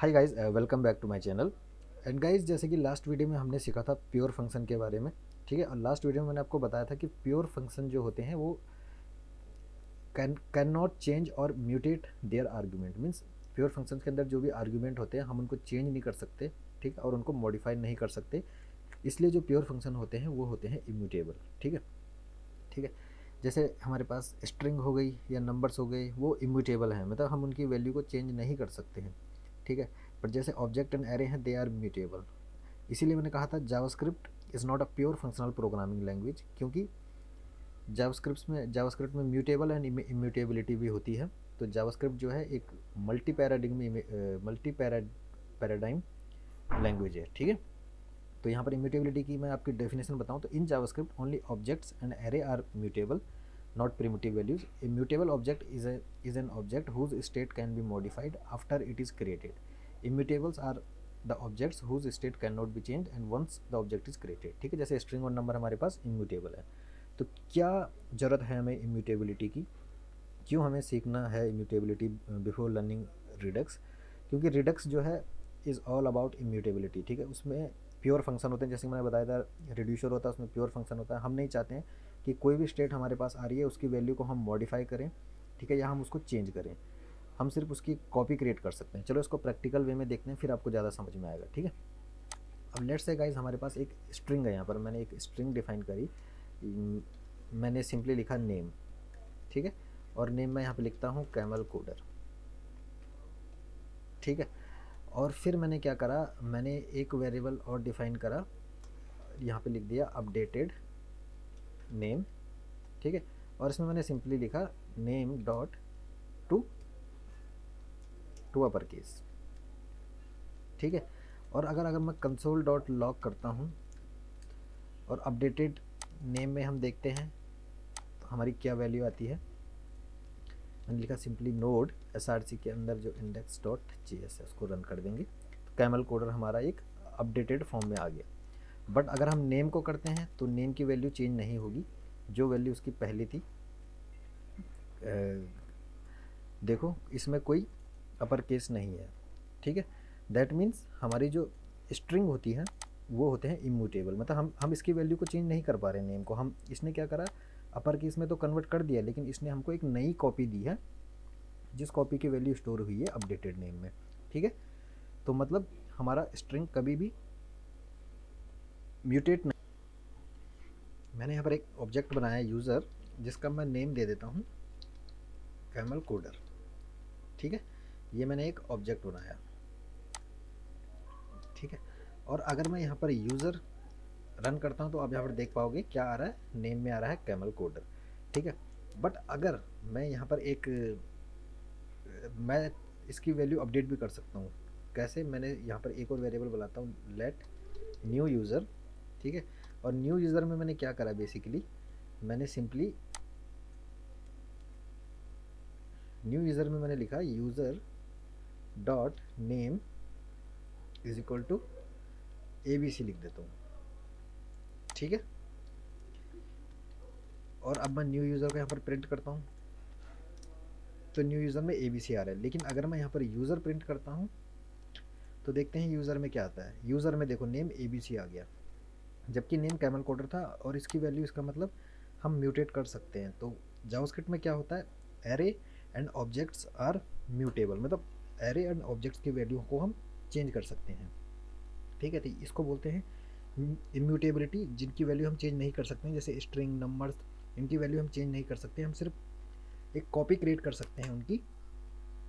Hi guys, welcome back to my channel. And guys, जैसे कि last video में हमने सीखा था प्योर फंक्शन के बारे में। ठीक है, और लास्ट वीडियो में मैंने आपको बताया था कि प्योर फंक्शन जो होते हैं वो कैन नॉट चेंज और mutate their argument. Means pure function के अंदर जो भी आर्गूमेंट होते हैं हम उनको चेंज नहीं कर सकते, ठीक है, और उनको मॉडिफाई नहीं कर सकते। इसलिए जो प्योर फंक्शन होते हैं वो होते हैं इम्यूटेबल। ठीक है, ठीक है। जैसे हमारे पास स्ट्रिंग हो गई या नंबर्स हो गए, वो इम्यूटेबल हैं, मतलब हम उनकी वैल्यू को चेंज नहीं कर सकते हैं। ठीक है, बट जैसे ऑब्जेक्ट एंड एरे हैं, दे आर म्यूटेबल। इसीलिए मैंने कहा था JavaScript is not a pure functional programming language, क्योंकि जावास्क्रिप्ट में म्यूटेबल एंड इम्यूटेबिलिटी भी होती है। तो जावास्क्रिप्ट जो है एक मल्टी पैराडाइम लैंग्वेज है। ठीक है, तो यहाँ पर इम्यूटेबिलिटी की मैं आपकी डेफिनेशन बताऊँ तो in JavaScript only objects and array are mutable, not primitive values. A mutable object is an object whose state can be modified after it is created. Immutables are the objects whose state cannot be changed and once the object is created. ठीक है, जैसे string और number हमारे पास immutable है। तो क्या ज़रूरत है हमें इम्यूटेबिलिटी की, क्यों हमें सीखना है इम्यूटेबिलिटी बिफोर लर्निंग रिडक्स? क्योंकि रिडक्स जो है इज़ ऑल अबाउट इम्यूटेबिलिटी। ठीक है, उसमें प्योर फंक्शन होते हैं, जैसे मैंने बताया था रिड्यूसर होता है, उसमें प्योर फंक्शन होता है। हम नहीं चाहते हैं कि कोई भी स्टेट हमारे पास आ रही है उसकी वैल्यू को हम मॉडिफाई करें, ठीक है, या हम उसको चेंज करें। हम सिर्फ उसकी कॉपी क्रिएट कर सकते हैं। चलो इसको प्रैक्टिकल वे में देखते हैं, फिर आपको ज़्यादा समझ में आएगा। ठीक है, अब लेट्स से गाइस हमारे पास एक स्ट्रिंग है। यहाँ पर मैंने एक स्ट्रिंग डिफाइन करी, मैंने सिंपली लिखा नेम। ठीक है, और नेम मैं यहाँ पे लिखता हूँ कैमल कोडर। ठीक है, और फिर मैंने क्या करा, मैंने एक वेरिएबल और डिफाइन करा, यहाँ पे लिख दिया अपडेटेड नेम। ठीक है, और इसमें मैंने सिंपली लिखा name dot to to upper case. ठीक है, और अगर मैं कंसोल डॉट लॉग करता हूँ और अपडेटेड नेम में हम देखते हैं तो हमारी क्या वैल्यू आती है। मैंने लिखा सिंपली नोड एसआरसी के अंदर जो इंडेक्स डॉट जीएस है उसको रन कर देंगे, तो कैमल कोडर हमारा एक अपडेटेड फॉर्म में आ गया। बट अगर हम नेम को करते हैं तो नेम की वैल्यू चेंज नहीं होगी, जो वैल्यू उसकी पहले थी। देखो इसमें कोई अपर केस नहीं है। ठीक है, दैट मीन्स हमारी जो स्ट्रिंग होती है वो होते हैं इम्यूटेबल, मतलब हम इसकी वैल्यू को चेंज नहीं कर पा रहे नेम को। हम इसने क्या करा, अपर केस में तो कन्वर्ट कर दिया, लेकिन इसने हमको एक नई कॉपी दी है जिस कॉपी की वैल्यू स्टोर हुई है अपडेटेड नेम में। ठीक है, तो मतलब हमारा स्ट्रिंग कभी भी म्यूटेट नहीं। मैंने यहाँ पर एक ऑब्जेक्ट बनाया यूज़र, जिसका मैं नेम दे देता हूँ कैमल कोडर। ठीक है, ये मैंने एक ऑब्जेक्ट बनाया। ठीक है, और अगर मैं यहाँ पर यूज़र रन करता हूँ तो आप यहाँ पर देख पाओगे क्या आ रहा है, नेम में आ रहा है कैमल कोडर। ठीक है, बट अगर मैं यहाँ पर मैं इसकी वैल्यू अपडेट भी कर सकता हूँ। कैसे, मैंने यहाँ पर एक और वेरिएबल बनाता हूँ लेट न्यू यूज़र। ठीक है, और न्यू यूज़र में मैंने क्या करा, बेसिकली मैंने सिंपली न्यू यूज़र में मैंने लिखा user dot name is equal to ABC लिख देता हूँ। ठीक है, और अब मैं न्यू यूज़र को यहाँ पर प्रिंट करता हूँ तो न्यू यूज़र में ABC आ रहा है। लेकिन अगर मैं यहाँ पर यूज़र प्रिंट करता हूँ तो देखते हैं यूज़र में क्या आता है। यूज़र में देखो नेम ABC आ गया, जबकि नेम कैमल कोडर था, और इसकी वैल्यू, इसका मतलब हम म्यूटेट कर सकते हैं। तो जावास्क्रिप्ट में क्या होता है, array and objects are mutable, मतलब एरे एंड ऑब्जेक्ट्स की वैल्यू को हम चेंज कर सकते हैं। ठीक है, तो इसको बोलते हैं इम्यूटेबिलिटी, जिनकी वैल्यू हम चेंज नहीं कर सकते हैं, जैसे स्ट्रिंग नंबर्स, इनकी वैल्यू हम चेंज नहीं कर सकते। हम सिर्फ एक कॉपी क्रिएट कर सकते हैं उनकी,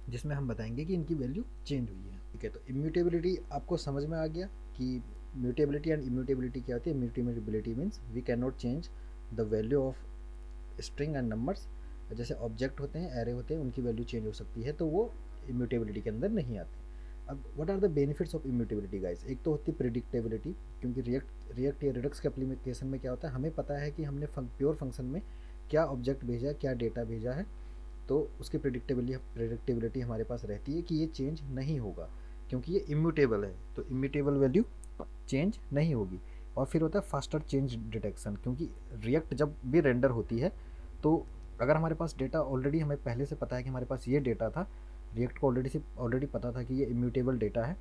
जिसमें हम बताएंगे कि इनकी वैल्यू चेंज हुई है। ठीक है, तो इम्यूटेबिलिटी आपको समझ में आ गया कि म्यूटेबिलिटी एंड इम्यूटेबिलिटी क्या होती है। Mutability means we can not change the value of string and numbers. जैसे ऑब्जेक्ट होते हैं, एरे होते हैं, उनकी वैल्यू चेंज हो सकती है, तो वो इम्यूटेबिलिटी के अंदर नहीं आती। अब what are the benefits of immutability guys? एक तो होती है प्रिडिक्टेबिलिटी, क्योंकि रिएक्ट या रिडक्स के एप्लीकेशन में क्या होता है, हमें पता है कि हमने प्योर फंक्शन में क्या ऑब्जेक्ट भेजा है, क्या डेटा भेजा है, तो उसकी प्रिडिक्टेबिलिटी हमारे पास रहती है कि ये चेंज नहीं होगा, क्योंकि ये इम्यूटेबल है, तो इम्यूटेबल वैल्यू चेंज नहीं होगी। और फिर होता है फास्टर चेंज डिटेक्शन, क्योंकि रिएक्ट जब भी रेंडर होती है तो अगर हमारे पास डेटा ऑलरेडी, हमें पहले से पता है कि हमारे पास ये डेटा था, रिएक्ट को ऑलरेडी पता था कि ये इम्यूटेबल डेटा है,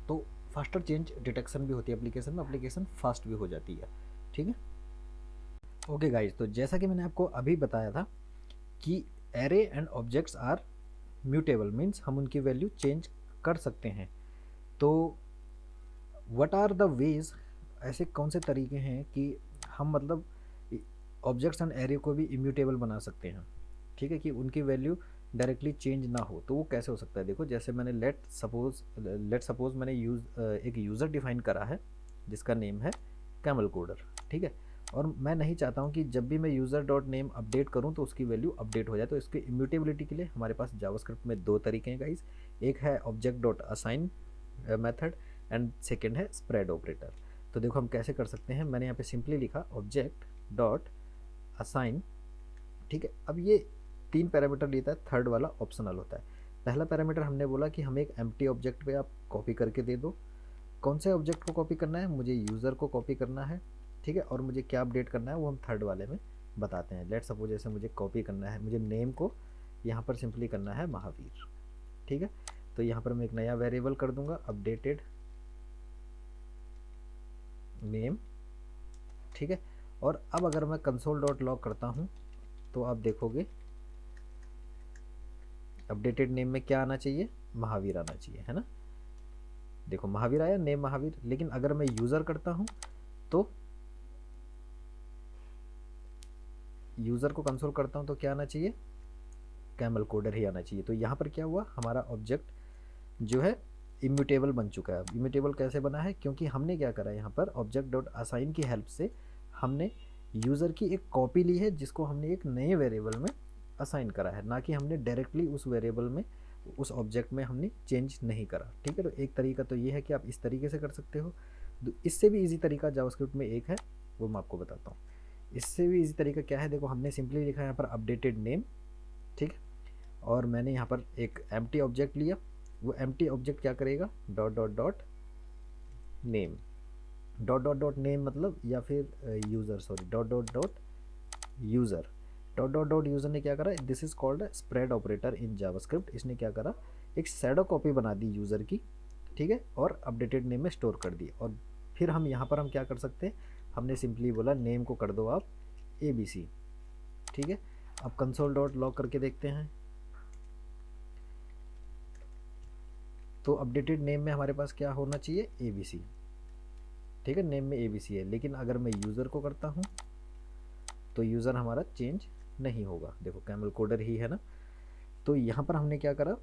तो फास्टर चेंज डिटेक्शन भी होती है एप्लीकेशन में, एप्लीकेशन फास्ट भी हो जाती है। ठीक है, ओके गाइज, तो जैसा कि मैंने आपको अभी बताया था कि array and objects are mutable, means हम उनकी वैल्यू चेंज कर सकते हैं। तो व्हाट आर द वेज, ऐसे कौन से तरीके हैं कि हम मतलब ऑब्जेक्ट्स एंड एरे को भी इम्यूटेबल बना सकते हैं। ठीक है, कि उनकी वैल्यू डायरेक्टली चेंज ना हो। तो वो कैसे हो सकता है, देखो जैसे मैंने लेट सपोज मैंने एक यूज़र डिफाइन करा है जिसका नेम है कैमल कोडर। ठीक है, और मैं नहीं चाहता हूँ कि जब भी मैं यूज़र डॉट नेम अपडेट करूँ तो उसकी वैल्यू अपडेट हो जाए। तो इसके इम्यूटेबिलिटी के लिए हमारे पास जावास्क्रिप्ट में दो तरीके हैं गाइस, एक है object dot assign method and second है स्प्रेड ऑपरेटर। तो देखो हम कैसे कर सकते हैं, मैंने यहाँ पे सिंपली लिखा ऑब्जेक्ट डॉट असाइन। ठीक है, अब ये 3 पैरामीटर लेता है, थर्ड वाला ऑप्शनल होता है। पहला पैरामीटर हमने बोला कि हमें एक एम्प्टी ऑब्जेक्ट पे आप कॉपी करके दे दो। कौन से ऑब्जेक्ट को कॉपी करना है, मुझे यूज़र को कॉपी करना है। ठीक है, और मुझे क्या अपडेट करना है वो हम थर्ड वाले में बताते हैं। लेट सपोज जैसे मुझे कॉपी करना है, मुझे नेम को यहाँ पर सिंपली करना है महावीर। ठीक है, तो यहाँ पर मैं एक नया वेरिएबल कर दूंगा अपडेटेड नेम। ठीक है, और अब अगर मैं कंसोल डॉट लॉग करता हूँ तो आप देखोगे अपडेटेड नेम में क्या आना चाहिए, महावीर आना चाहिए, है ना। देखो महावीर आया, नेम महावीर। लेकिन अगर मैं यूज़र करता हूँ तो यूज़र को कंसोल करता हूँ तो क्या आना चाहिए, कैमल कोडर ही आना चाहिए। तो यहाँ पर क्या हुआ, हमारा ऑब्जेक्ट जो है इम्यूटेबल बन चुका है। इम्यूटेबल कैसे बना है, क्योंकि हमने क्या करा है, यहाँ पर ऑब्जेक्ट डॉट असाइन की हेल्प से हमने यूज़र की एक कॉपी ली है जिसको हमने एक नए वेरिएबल में असाइन करा है, ना कि हमने डायरेक्टली उस वेरिएबल में उस ऑब्जेक्ट में हमने चेंज नहीं करा। ठीक है, तो एक तरीका तो ये है कि आप इस तरीके से कर सकते हो। इससे भी इजी तरीका जावास्क्रिप्ट में एक है, वो मैं आपको बताता हूँ। इससे भी इजी तरीका क्या है, देखो हमने सिंपली लिखा है यहाँ पर अपडेटेड नेम। ठीक है, और मैंने यहाँ पर एक एम्प्टी ऑब्जेक्ट लिया। वो एम्प्टी ऑब्जेक्ट क्या करेगा, dot dot dot name, dot dot dot name मतलब, या फिर user, sorry, dot dot dot user. Dot dot dot user ने क्या करा, this is called spread operator in JavaScript. इसने क्या करा, एक शैडो कॉपी बना दी यूज़र की। ठीक है, और अपडेटेड नेम में स्टोर कर दी। और फिर हम यहाँ पर हम क्या कर सकते हैं, हमने सिंपली बोला नेम को कर दो आप ABC। ठीक है, अब कंसोल डॉट लॉग करके देखते हैं तो अपडेटेड नेम में हमारे पास क्या होना चाहिए, ABC। ठीक है, नेम में ABC है, लेकिन अगर मैं यूज़र को करता हूँ तो यूज़र हमारा चेंज नहीं होगा। देखो कैमल कोडर ही है ना। तो यहाँ पर हमने क्या करा,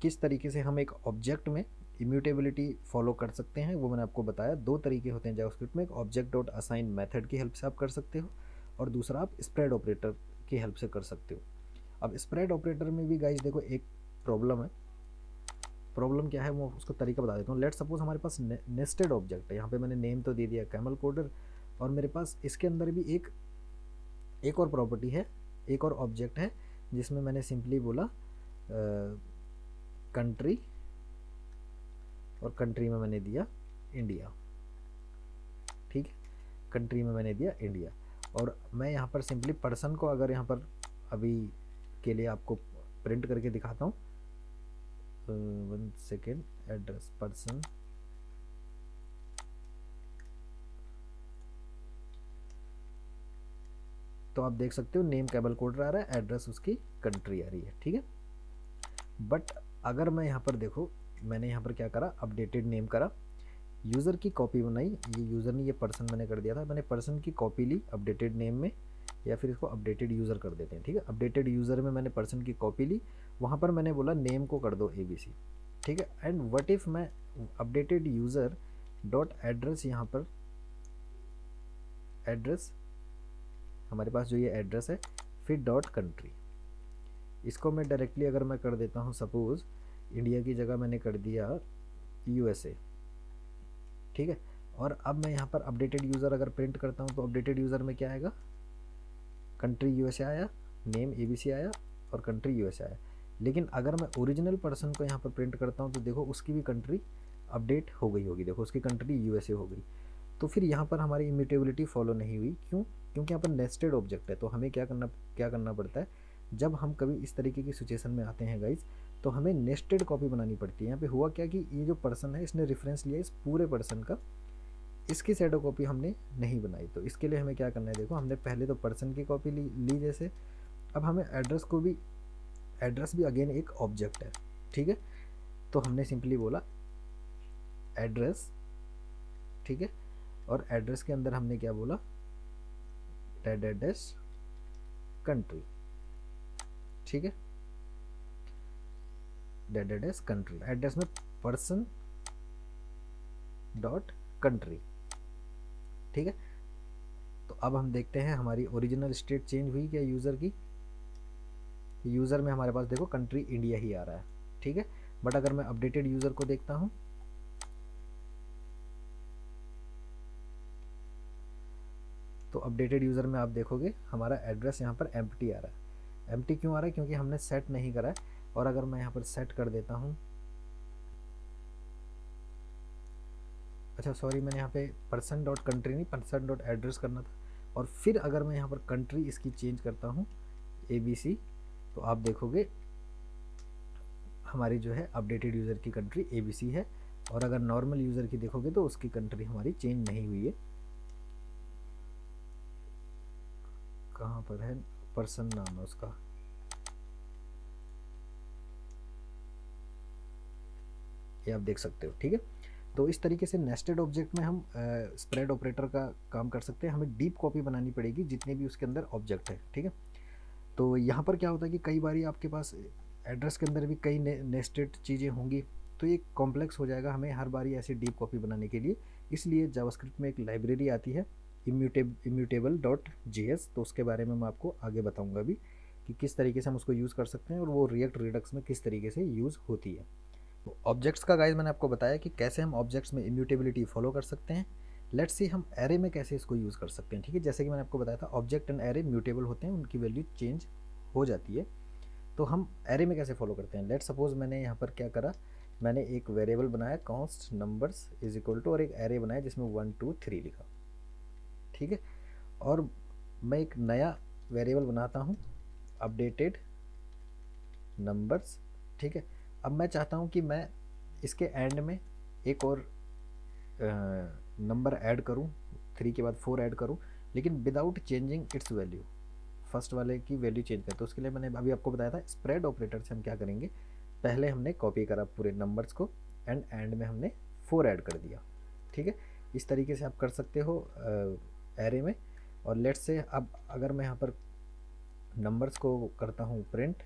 किस तरीके से हम एक ऑब्जेक्ट में इम्यूटेबिलिटी फॉलो कर सकते हैं वो मैंने आपको बताया। दो तरीके होते हैं जावास्क्रिप्ट में, एक ऑब्जेक्ट डॉट असाइन मेथड की हेल्प से आप कर सकते हो, और दूसरा आप स्प्रेड ऑपरेटर की हेल्प से कर सकते हो। अब स्प्रेड ऑपरेटर में भी गाइज देखो एक प्रॉब्लम है। प्रॉब्लम क्या है वो उसका तरीका बता देता हूँ। लेट सपोज हमारे पास नेस्टेड ऑब्जेक्ट है, यहाँ पे मैंने नेम तो दे दिया कैमल कोडर, और मेरे पास इसके अंदर भी एक और प्रॉपर्टी है, एक और ऑब्जेक्ट है जिसमें मैंने सिंपली बोला कंट्री, और कंट्री में मैंने दिया इंडिया। ठीक है, कंट्री में मैंने दिया इंडिया, और मैं यहाँ पर सिंपली पर्सन को अगर यहाँ पर अभी के लिए आपको प्रिंट करके दिखाता हूँ, 1 सेकेंड, एड्रेस पर्सन, तो आप देख सकते हो नेम कैमल कोडर आ रहा है, एड्रेस उसकी कंट्री आ रही है। ठीक है, बट अगर मैं यहाँ पर देखो, मैंने यहाँ पर क्या करा, अपडेटेड नेम करा, यूज़र की कॉपी बनाई, ये यूज़र ने ये पर्सन मैंने कर दिया था, मैंने पर्सन की कॉपी ली अपडेटेड नेम में, या फिर इसको अपडेटेड यूज़र कर देते हैं। ठीक है, अपडेटेड यूज़र में मैंने पर्सन की कॉपी ली, वहाँ पर मैंने बोला नेम को कर दो ABC। ठीक है, एंड व्हाट इफ़ मैं अपडेटेड यूज़र डॉट एड्रेस, यहाँ पर एड्रेस हमारे पास जो ये एड्रेस है, फिर डॉट कंट्री, इसको मैं डायरेक्टली अगर मैं कर देता हूँ, सपोज़ इंडिया की जगह मैंने कर दिया USA। ठीक है, और अब मैं यहाँ पर अपडेटेड यूज़र अगर प्रिंट करता हूँ तो अपडेटेड यूज़र में क्या आएगा, कंट्री USA आया, नेम ABC आया, और कंट्री USA आया। लेकिन अगर मैं ओरिजिनल पर्सन को यहाँ पर प्रिंट करता हूँ तो देखो उसकी भी कंट्री अपडेट हो गई होगी, देखो उसकी कंट्री USA हो गई। तो फिर यहाँ पर हमारी इम्यूटेबिलिटी फॉलो नहीं हुई। क्यों, क्योंकि यहाँ पर नेस्टेड ऑब्जेक्ट है। तो हमें क्या करना पड़ता है, जब हम कभी इस तरीके की सिचुएशन में आते हैं गाइज, तो हमें नेस्टेड कॉपी बनानी पड़ती है। यहाँ पे हुआ क्या कि ये जो पर्सन है इसने रेफरेंस लिया इस पूरे पर्सन का, इसकी शैडो कॉपी हमने नहीं बनाई। तो इसके लिए हमें क्या करना है, देखो हमने पहले तो पर्सन की कॉपी ली जैसे, अब हमें एड्रेस को भी, एड्रेस भी अगेन एक ऑब्जेक्ट है, ठीक है। तो हमने सिंपली बोला एड्रेस, ठीक है, और एड्रेस के अंदर हमने क्या बोला, एड्रेस कंट्री, ठीक है, एड्रेस कंट्री, एड्रेस में पर्सन डॉट कंट्री, ठीक है। तो अब हम देखते हैं हमारी ओरिजिनल स्टेट चेंज हुई क्या यूज़र की। यूज़र में हमारे पास देखो कंट्री इंडिया ही आ रहा है, ठीक है। बट अगर मैं अपडेटेड यूज़र को देखता हूँ तो अपडेटेड यूज़र में आप देखोगे हमारा एड्रेस यहाँ पर एम्प्टी आ रहा है। एम्प्टी क्यों आ रहा है, क्योंकि हमने सेट नहीं करा है। और अगर मैं यहाँ पर सेट कर देता हूँ, अच्छा सॉरी, मैंने यहाँ पे पर्सन डॉट कंट्री नहीं पर्सन डॉट एड्रेस करना था। और फिर अगर मैं यहाँ पर कंट्री इसकी चेंज करता हूँ ABC, तो आप देखोगे हमारी जो है अपडेटेड यूज़र की कंट्री ABC है। और अगर नॉर्मल यूज़र की देखोगे तो उसकी कंट्री हमारी चेंज नहीं हुई है। कहाँ पर है, पर्सन नाम है उसका, ये आप देख सकते हो, ठीक है। तो इस तरीके से नेस्टेड ऑब्जेक्ट में हम स्प्रेड ऑपरेटर का काम कर सकते हैं। हमें डीप कॉपी बनानी पड़ेगी जितने भी उसके अंदर ऑब्जेक्ट है, ठीक है। तो यहाँ पर क्या होता है कि कई बार आपके पास एड्रेस के अंदर भी कई नेस्टेड चीज़ें होंगी, तो ये कॉम्प्लेक्स हो जाएगा हमें हर बारी ऐसी डीप कॉपी बनाने के लिए। इसलिए जावास्क्रिप्ट में एक लाइब्रेरी आती है immutable.js, तो उसके बारे में मैं आपको आगे बताऊंगा भी कि किस तरीके से हम उसको यूज़ कर सकते हैं और वो रिएक्ट रिडक्स में किस तरीके से यूज़ होती है। तो ऑब्जेक्ट्स का गाइस मैंने आपको बताया कि कैसे हम ऑब्जेक्ट्स में इम्यूटेबिलिटी फॉलो कर सकते हैं। लेट्स सी हम एरे में कैसे इसको यूज़ कर सकते हैं, ठीक है। जैसे कि मैंने आपको बताया था ऑब्जेक्ट एंड एरे म्यूटेबल होते हैं, उनकी वैल्यू चेंज हो जाती है। तो हम एरे में कैसे फॉलो करते हैं, लेट सपोज मैंने यहाँ पर क्या करा, मैंने एक वेरिएबल बनाया const numbers is equal to, और एक एरे बनाया जिसमें 1 2 3 लिखा, ठीक है। और मैं एक नया वेरिएबल बनाता हूँ अपडेटेड नंबर्स, ठीक है। अब मैं चाहता हूँ कि मैं इसके एंड में एक और नंबर ऐड करूँ, 3 के बाद 4 ऐड करूँ, लेकिन without changing it's value, first वाले की वैल्यू चेंज करें। तो उसके लिए मैंने अभी आपको बताया था स्प्रेड ऑपरेटर से हम क्या करेंगे, पहले हमने कॉपी करा पूरे नंबर्स को एंड में हमने 4 ऐड कर दिया, ठीक है। इस तरीके से आप कर सकते हो एरे में। और लेट्स से अब अगर मैं यहाँ पर नंबर्स को करता हूँ प्रिंट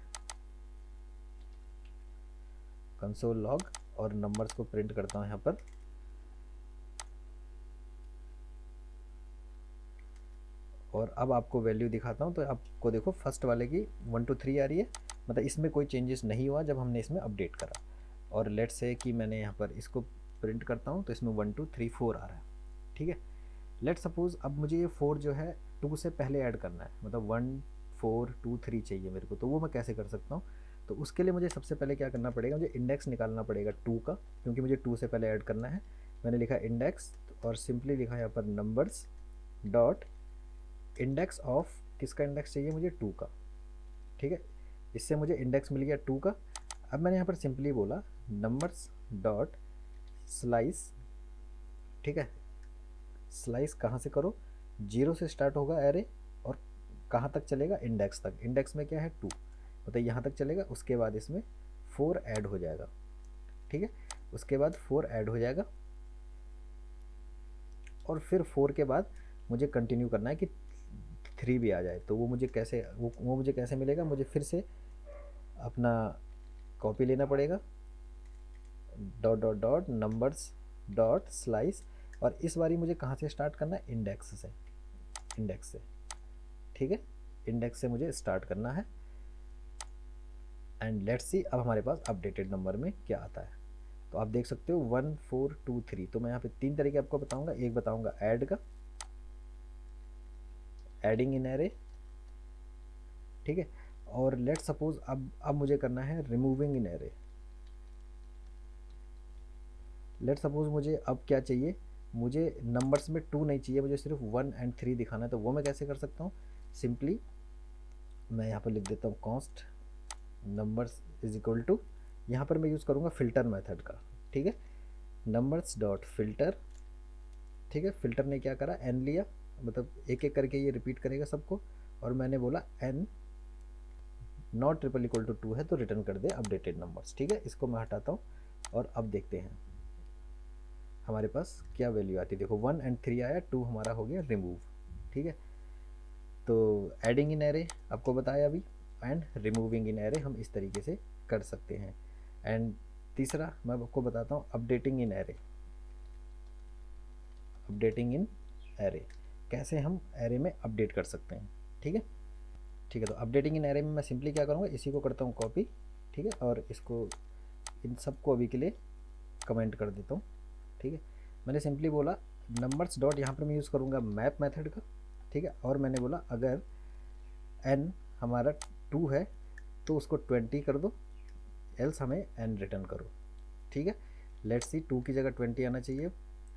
कंसोल लॉग, और नंबर्स को प्रिंट करता हूँ यहाँ पर, और अब आपको वैल्यू दिखाता हूँ। तो आपको देखो फर्स्ट वाले की 1 2 3 आ रही है, मतलब इसमें कोई चेंजेस नहीं हुआ जब हमने इसमें अपडेट करा। और लेट्स से कि मैंने यहाँ पर इसको प्रिंट करता हूँ तो इसमें 1 2 3 4 आ रहा है, ठीक है। लेट सपोज अब मुझे ये 4 जो है 2 से पहले ऐड करना है, मतलब 1 4 2 3 चाहिए मेरे को। तो वो मैं कैसे कर सकता हूँ, तो उसके लिए मुझे सबसे पहले क्या करना पड़ेगा, मुझे इंडेक्स निकालना पड़ेगा 2 का, क्योंकि मुझे 2 से पहले ऐड करना है। मैंने लिखा इंडेक्स और सिंपली लिखा यहाँ पर नंबर्स डॉट इंडेक्स ऑफ, किसका इंडेक्स चाहिए मुझे 2 का, ठीक है। इससे मुझे इंडेक्स मिल गया 2 का। अब मैंने यहाँ पर सिंपली बोला नंबर्स डॉट स्लाइस, ठीक है। स्लाइस कहाँ से करो, 0 से स्टार्ट होगा एरे और कहाँ तक चलेगा, इंडेक्स तक। इंडेक्स में क्या है 2, मतलब यहाँ तक चलेगा। उसके बाद इसमें 4 ऐड हो जाएगा, ठीक है। उसके बाद 4 ऐड हो जाएगा और फिर 4 के बाद मुझे कंटिन्यू करना है कि 3 भी आ जाए। तो वो मुझे कैसे, वो मुझे कैसे मिलेगा, मुझे फिर से अपना कॉपी लेना पड़ेगा dot dot dot numbers dot slice, और इस बारी मुझे कहाँ से स्टार्ट करना है, इंडेक्स से, इंडेक्स से, ठीक है। इंडेक्स से मुझे स्टार्ट करना है। एंड लेट्स सी अब हमारे पास अपडेटेड नंबर में क्या आता है। तो आप देख सकते हो 1 4 2 3। तो मैं यहाँ पे 3 तरीके आपको बताऊंगा, एक बताऊंगा ऐड का, एडिंग इन एरे, ठीक है। और लेट सपोज अब मुझे करना है रिमूविंग इन एरे। लेट सपोज मुझे अब क्या चाहिए, मुझे नंबर्स में 2 नहीं चाहिए, मुझे सिर्फ 1 एंड 3 दिखाना है। तो वो मैं कैसे कर सकता हूँ, सिंपली मैं यहाँ पर लिख देता हूँ const numbers is equal to यहाँ पर मैं यूज़ करूँगा फ़िल्टर मेथड का, ठीक है। नंबर्स डॉट फिल्टर, ठीक है। फ़िल्टर ने क्या करा, एन लिया, मतलब एक एक करके ये रिपीट करेगा सबको, और मैंने बोला n not triple equal to 2 है तो रिटर्न कर दे अपडेटेड नंबर्स, ठीक है। इसको मैं हटाता हूँ और अब देखते हैं हमारे पास क्या वैल्यू आती है। देखो 1 एंड 3 आया, 2 हमारा हो गया रिमूव, ठीक है। तो एडिंग इन एरे आपको बताया अभी, एंड रिमूविंग इन एरे हम इस तरीके से कर सकते हैं। एंड तीसरा मैं आपको बताता हूँ अपडेटिंग इन एरे। अपडेटिंग इन एरे कैसे हम एरे में अपडेट कर सकते हैं, ठीक है। ठीक है, तो अपडेटिंग इन एरे में मैं सिंपली क्या करूँगा, इसी को करता हूँ कॉपी, ठीक है, और इसको इन सबको अभी के लिए कमेंट कर देता हूँ, ठीक है। मैंने सिंपली बोला नंबर्स डॉट, यहाँ पर मैं यूज़ करूँगा मैप मेथड का, ठीक है। और मैंने बोला अगर एन हमारा 2 है तो उसको 20 कर दो, एल्स हमें एन रिटर्न करो, ठीक है। लेट्स सी 2 की जगह 20 आना चाहिए।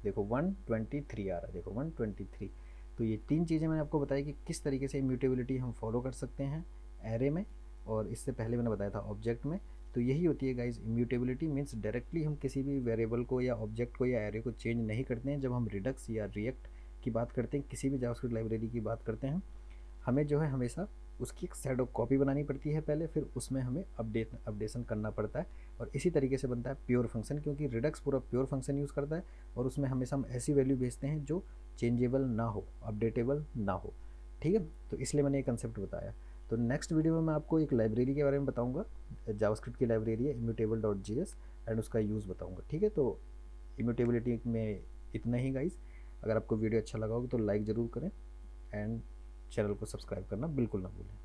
देखो 123 आ रहा है, देखो 123। तो ये तीन चीज़ें मैंने आपको बताई कि किस तरीके से इम्यूटेबिलिटी हम फॉलो कर सकते हैं एरे में, और इससे पहले मैंने बताया था ऑब्जेक्ट में। तो यही होती है गाइज इम्यूटेबिलिटी, मीन्स डायरेक्टली हम किसी भी वेरिएबल को या ऑब्जेक्ट को या एरे को चेंज नहीं करते हैं। जब हम रिडक्स या रिएक्ट की बात करते हैं, किसी भी जावास्क्रिप्ट लाइब्रेरी की बात करते हैं, हमें जो है हमेशा उसकी एक शैडो कॉपी बनानी पड़ती है पहले, फिर उसमें हमें अपडेशन करना पड़ता है, और इसी तरीके से बनता है प्योर फंक्शन, क्योंकि रिडक्स पूरा प्योर फंक्शन यूज़ करता है, और उसमें हमेशा हम ऐसी वैल्यू भेजते हैं जो चेंजेबल ना हो, अपडेटेबल ना हो, ठीक है। तो इसलिए मैंने ये कंसेप्ट बताया। तो नेक्स्ट वीडियो में मैं आपको एक लाइब्रेरी के बारे में बताऊँगा, जावास्क्रिप्ट की लाइब्रेरी है immutable.js, एंड उसका यूज़ बताऊँगा, ठीक है। तो इम्यूटेबिलिटी में इतना ही गाइज। अगर आपको वीडियो अच्छा लगा होगा तो लाइक ज़रूर करें, एंड चैनल को सब्सक्राइब करना बिल्कुल ना भूलें।